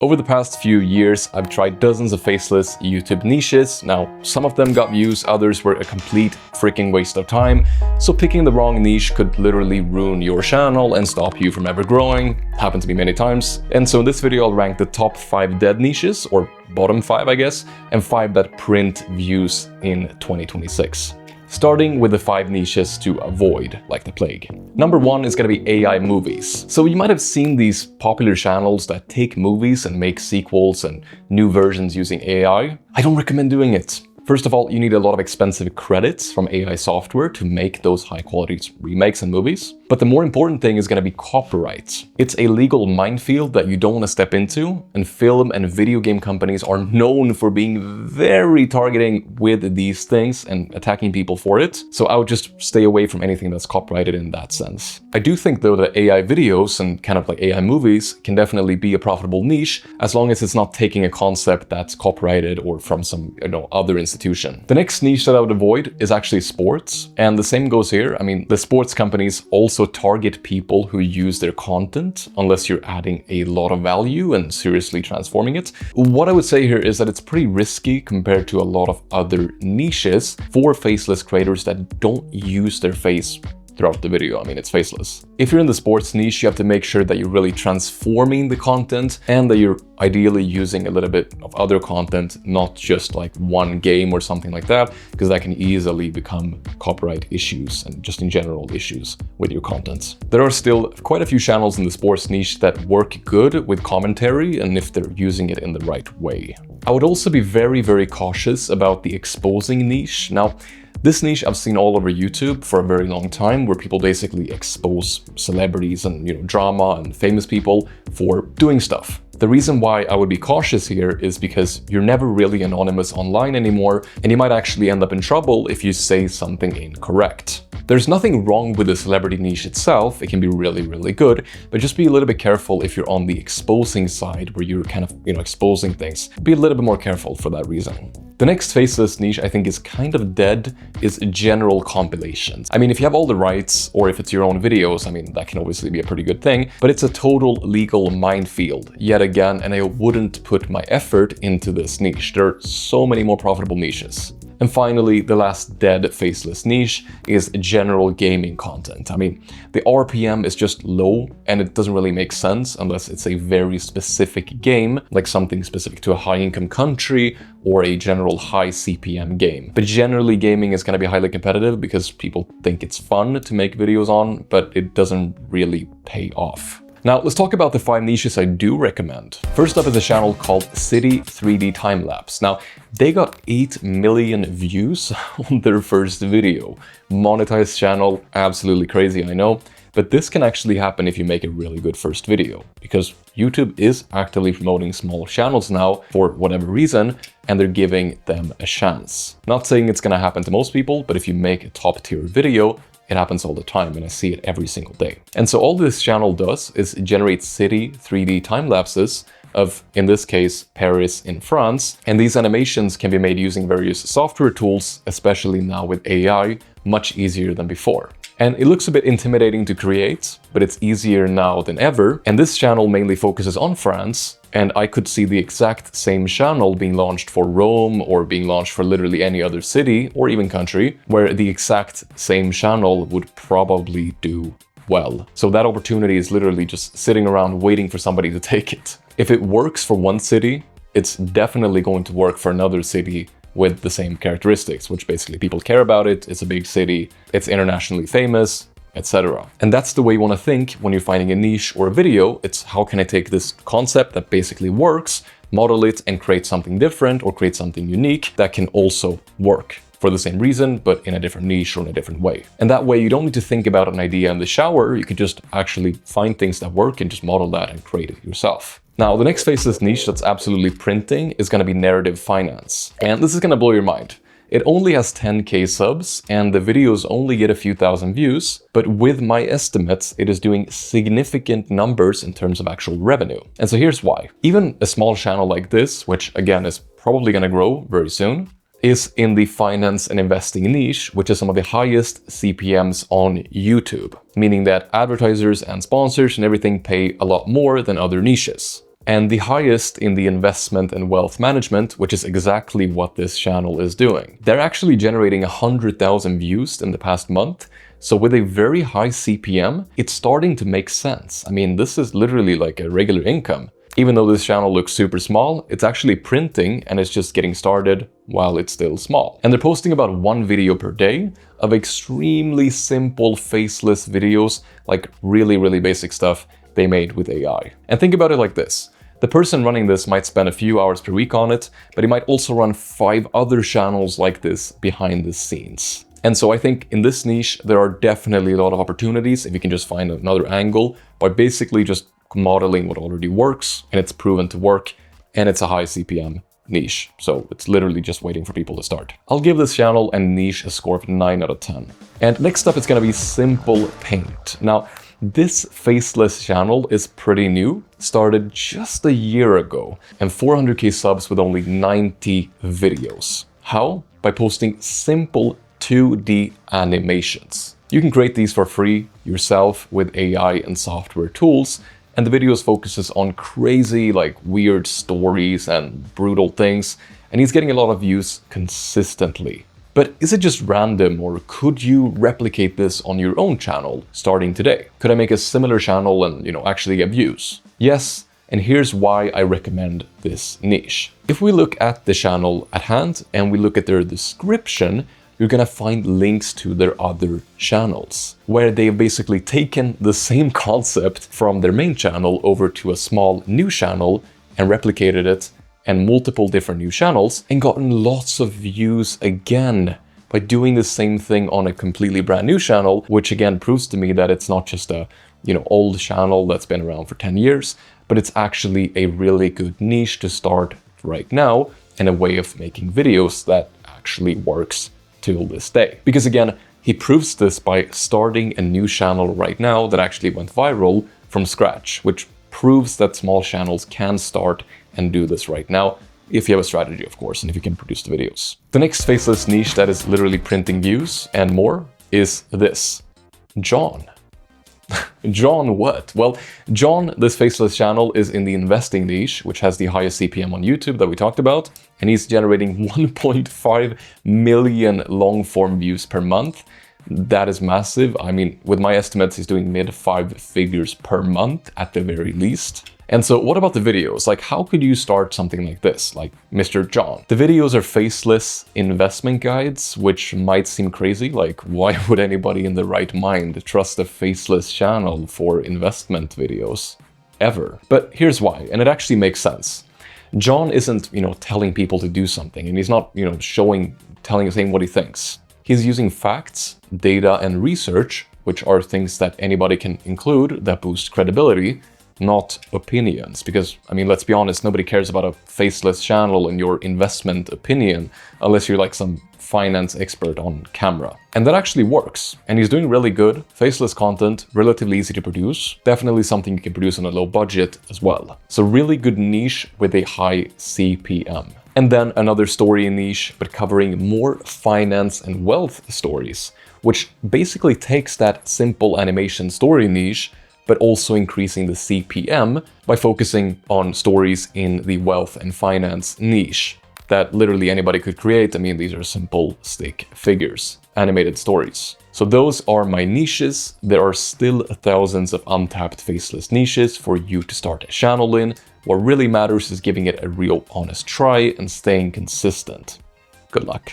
Over the past few years, I've tried dozens of faceless YouTube niches. Now, some of them got views, others were a complete freaking waste of time. So picking the wrong niche could literally ruin your channel and stop you from ever growing. Happened to me many times. And so in this video, I'll rank the top 5 dead niches, or bottom 5, I guess, and 5 that print views in 2026. Starting with the 5 niches to avoid, like the plague. Number 1 is gonna be AI movies. So you might have seen these popular channels that take movies and make sequels and new versions using AI. I don't recommend doing it. First of all, you need a lot of expensive credits from AI software to make those high-quality remakes and movies. But the more important thing is going to be copyright. It's a legal minefield that you don't want to step into, and film and video game companies are known for being very targeting with these things and attacking people for it. So I would just stay away from anything that's copyrighted in that sense. I do think though that AI videos and kind of like AI movies can definitely be a profitable niche as long as it's not taking a concept that's copyrighted or from some, other institution. The next niche that I would avoid is actually sports, and the same goes here. I mean, the sports companies also target people who use their content unless you're adding a lot of value and seriously transforming it. What I would say here is that it's pretty risky compared to a lot of other niches for faceless creators that don't use their face throughout the video. I mean, it's faceless. If you're in the sports niche, you have to make sure that you're really transforming the content and that you're ideally using a little bit of other content, not just like one game or something like that, because that can easily become copyright issues and just in general issues with your content. There are still quite a few channels in the sports niche that work good with commentary and if they're using it in the right way. I would also be very, very cautious about the exposing niche. Now, this niche I've seen all over YouTube for a very long time, where people basically expose celebrities and drama and famous people for doing stuff. The reason why I would be cautious here is because you're never really anonymous online anymore, and you might actually end up in trouble if you say something incorrect. There's nothing wrong with the celebrity niche itself. It can be really, really good, but just be a little bit careful if you're on the exposing side where you're kind of, exposing things. Be a little bit more careful for that reason. The next faceless niche I think is kind of dead is general compilations. I mean, if you have all the rights or if it's your own videos, I mean, that can obviously be a pretty good thing, but it's a total legal minefield yet again, and I wouldn't put my effort into this niche. There are so many more profitable niches. And finally, the last dead faceless niche is general gaming content. I mean, the RPM is just low and it doesn't really make sense unless it's a very specific game, like something specific to a high-income country or a general high CPM game. But generally, gaming is going to be highly competitive because people think it's fun to make videos on, but it doesn't really pay off. Now, let's talk about the 5 niches I do recommend. First up is a channel called City 3D Timelapse. Now, they got 8 million views on their first video. Monetized channel, absolutely crazy, I know. But this can actually happen if you make a really good first video, because YouTube is actively promoting small channels now for whatever reason, and they're giving them a chance. Not saying it's gonna happen to most people, but if you make a top-tier video, it happens all the time, and I see it every single day. And so all this channel does is generate city 3D time lapses of, in this case, Paris in France. And these animations can be made using various software tools, especially now with AI, much easier than before. And it looks a bit intimidating to create, but it's easier now than ever. And this channel mainly focuses on France, and I could see the exact same channel being launched for Rome or being launched for literally any other city or even country, where the exact same channel would probably do well. So that opportunity is literally just sitting around waiting for somebody to take it. If it works for one city, it's definitely going to work for another city with the same characteristics, which basically people care about it, it's a big city, it's internationally famous, etc. And that's the way you want to think when you're finding a niche or a video. It's how can I take this concept that basically works, model it, and create something different or create something unique that can also work for the same reason, but in a different niche or in a different way. And that way you don't need to think about an idea in the shower, you can just actually find things that work and just model that and create it yourself. Now, the next faceless niche that's absolutely printing is going to be narrative finance. And this is going to blow your mind. It only has 10k subs and the videos only get a few thousand views, but with my estimates, it is doing significant numbers in terms of actual revenue. And so here's why. Even a small channel like this, which again is probably going to grow very soon, is in the finance and investing niche, which is some of the highest CPMs on YouTube, meaning that advertisers and sponsors and everything pay a lot more than other niches. and the highest in the investment and wealth management, which is exactly what this channel is doing. They're actually generating 100,000 views in the past month. So with a very high CPM, it's starting to make sense. I mean, this is literally like a regular income. Even though this channel looks super small, it's actually printing and it's just getting started while it's still small. And they're posting about 1 video per day of extremely simple faceless videos, like really basic stuff they made with AI. And think about it like this. The person running this might spend a few hours per week on it, but he might also run 5 other channels like this behind the scenes. And so I think in this niche, there are definitely a lot of opportunities if you can just find another angle by basically just modeling what already works, and it's proven to work, and it's a high CPM niche. So it's literally just waiting for people to start. I'll give this channel and niche a score of 9 out of 10. And next up, it's gonna be Simple Paint. Now, this faceless channel is pretty new, started just a year ago, and 400k subs with only 90 videos. How? By posting simple 2D animations. You can create these for free yourself with AI and software tools, and the videos focuses on crazy, like weird stories and brutal things, and he's getting a lot of views consistently. But is it just random, or could you replicate this on your own channel starting today? Could I make a similar channel and, actually get views? Yes, and here's why I recommend this niche. If we look at the channel at hand and we look at their description, you're gonna find links to their other channels, where they've basically taken the same concept from their main channel over to a small new channel and replicated it and multiple different new channels and gotten lots of views again by doing the same thing on a completely brand new channel, which again proves to me that it's not just a old channel that's been around for 10 years, but it's actually a really good niche to start right now and a way of making videos that actually works till this day. Because again, he proves this by starting a new channel right now that actually went viral from scratch, which proves that small channels can start and do this right now, if you have a strategy, of course, and if you can produce the videos. The next faceless niche that is literally printing views and more is this. John. John what? Well, John, this faceless channel, is in the investing niche, which has the highest CPM on YouTube that we talked about, and he's generating 1.5 million long-form views per month. That is massive. I mean, with my estimates, he's doing mid 5 figures per month at the very least. And so what about the videos? Like, how could you start something like this, like Mr. John? The videos are faceless investment guides, which might seem crazy. Like, why would anybody in their right mind trust a faceless channel for investment videos? Ever. But here's why, and it actually makes sense. John isn't, telling people to do something, and he's not, saying what he thinks. He's using facts, data, and research, which are things that anybody can include that boost credibility, not opinions. Because, let's be honest, nobody cares about a faceless channel and your investment opinion unless you're like some finance expert on camera. And that actually works. And he's doing really good, faceless content, relatively easy to produce, definitely something you can produce on a low budget as well. So really good niche with a high CPM. And then another story niche, but covering more finance and wealth stories, which basically takes that simple animation story niche, but also increasing the CPM by focusing on stories in the wealth and finance niche that literally anybody could create. These are simple stick figures, animated stories. So those are my niches. There are still thousands of untapped faceless niches for you to start a channel in. What really matters is giving it a real honest try and staying consistent. Good luck.